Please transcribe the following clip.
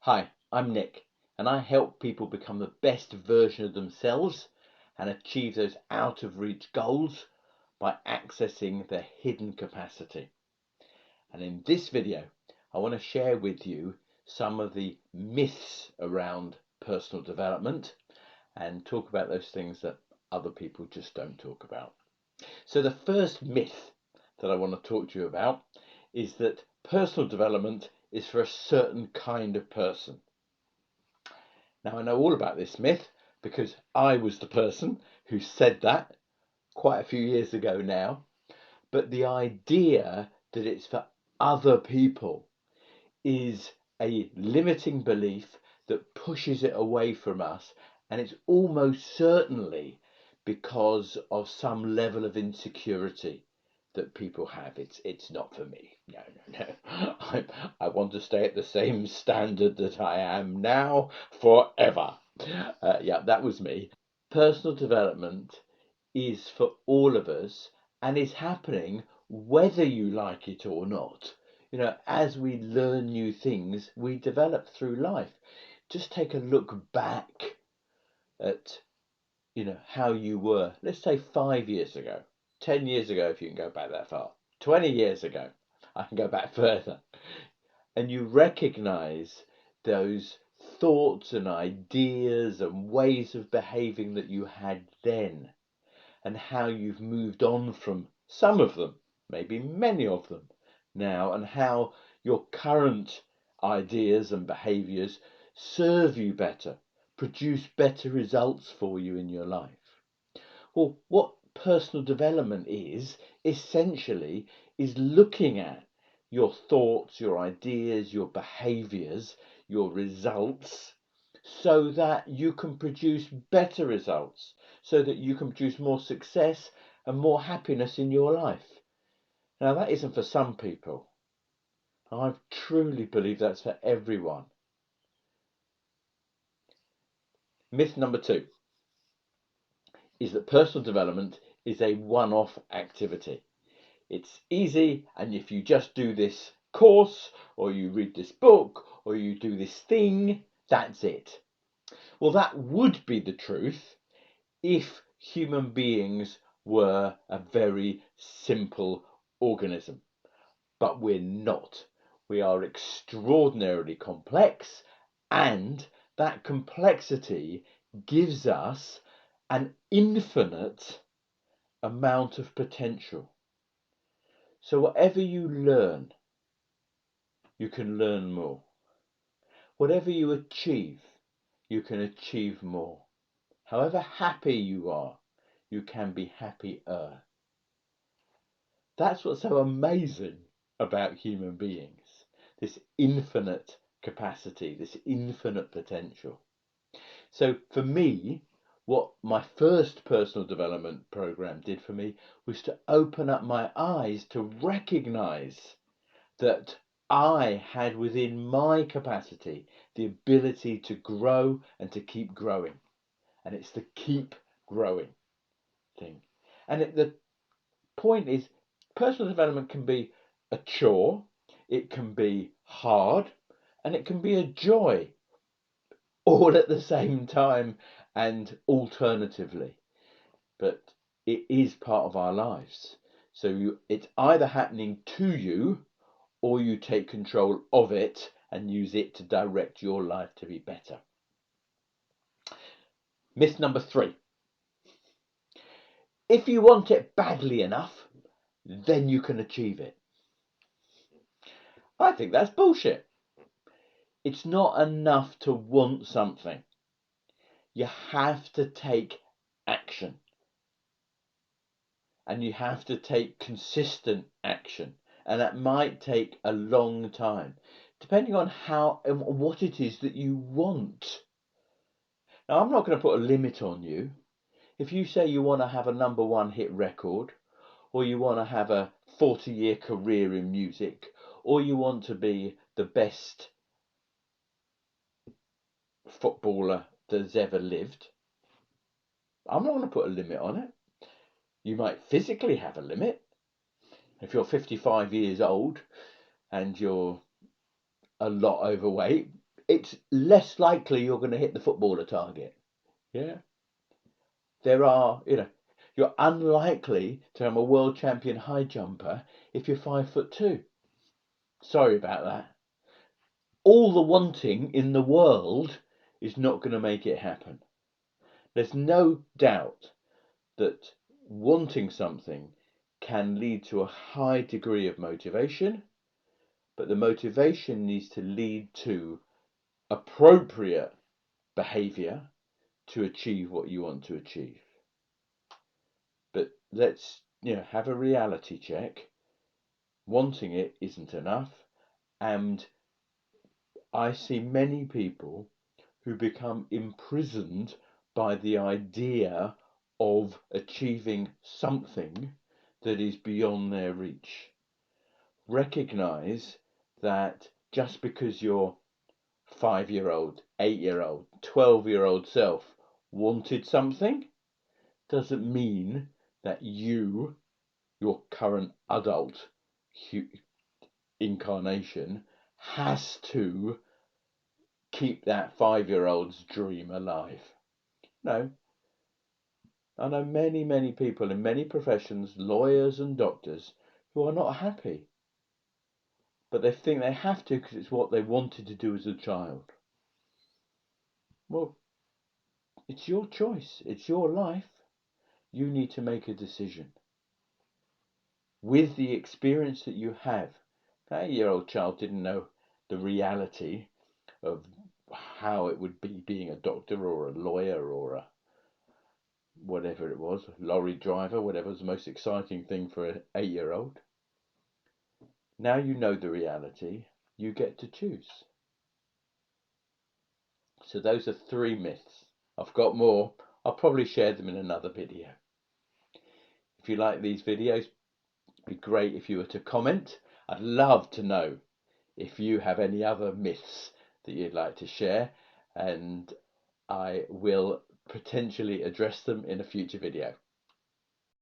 Hi, I'm Nick, and I help people become the best version of themselves and achieve those out of reach goals by accessing their hidden capacity. And in this video, I want to share with you some of the myths around personal development and talk about those things that other people just don't talk about. So the first myth that I want to talk to you about is that personal development is for a certain kind of person. Now, I know all about this myth because I was the person who said that quite a few years ago now. But the idea that it's for other people is a limiting belief that pushes it away from us. And it's almost certainly because of some level of insecurity that people have. It's not for me. No. I want to stay at the same standard that I am now forever. Yeah, that was me. Personal development is for all of us and is happening whether you like it or not. As we learn new things, we develop through life. Just take a look back at how you were, let's say 5 years ago, 10 years ago, if you can go back that far, 20 years ago, I can go back further, and you recognize those thoughts and ideas and ways of behaving that you had then, and how you've moved on from some of them, maybe many of them now, and how your current ideas and behaviors serve you better, produce better results for you in your life. Well, what personal development is essentially is looking at your thoughts, your ideas, your behaviors, your results, so that you can produce better results, so that you can produce more success and more happiness in your life. Now, that isn't for some people. I truly believe that's for everyone. Myth number 2 is that personal development is a one-off activity. It's easy, and if you just do this course, or you read this book, or you do this thing, that's it. Well, that would be the truth if human beings were a very simple organism. But we're not. We are extraordinarily complex, and that complexity gives us an infinite amount of potential. So whatever you learn, you can learn more. Whatever you achieve, you can achieve more. However happy you are, you can be happier. That's what's so amazing about human beings, this infinite capacity, this infinite potential. So for me, what my first personal development program did for me was to open up my eyes to recognize that I had within my capacity the ability to grow and to keep growing. And it's the keep growing thing. And the point is, personal development can be a chore, it can be hard, and it can be a joy, all at the same time and alternatively. But it is part of our lives. So it's either happening to you, or you take control of it and use it to direct your life to be better. Myth number 3. If you want it badly enough, then you can achieve it. I think that's bullshit. It's not enough to want something. You have to take action. And you have to take consistent action. And that might take a long time, depending on how and what it is that you want. Now, I'm not going to put a limit on you. If you say you want to have a #1 hit record, or you want to have a 40-year career in music, or you want to be the best footballer that's ever lived, I'm not going to put a limit on it. You might physically have a limit. If you're 55 years old and you're a lot overweight, it's less likely you're going to hit the footballer target. Yeah. There are, you're unlikely to have a world champion high jumper if you're 5'2". Sorry about that. All the wanting in the world is not going to make it happen. There's no doubt that wanting something can lead to a high degree of motivation, but the motivation needs to lead to appropriate behavior to achieve what you want to achieve. But let's, have a reality check. Wanting it isn't enough, and I see many people who become imprisoned by the idea of achieving something that is beyond their reach. Recognize that just because your 5-year-old, 8-year-old, 12-year-old self wanted something doesn't mean that your current adult incarnation has to keep that 5-year-old's dream alive. No. I know many, many people in many professions, lawyers and doctors, who are not happy. But they think they have to because it's what they wanted to do as a child. Well, it's your choice. It's your life. You need to make a decision. With the experience that you have, that 8-year-old child didn't know the reality of how it would be being a doctor or a lawyer or a whatever it was, lorry driver, whatever was the most exciting thing for an 8-year-old. Now you know the reality, you get to choose. So those are 3 myths. I've got more. I'll probably share them in another video. If you like these videos, it'd be great if you were to comment. I'd love to know if you have any other myths that you'd like to share, and I will potentially address them in a future video.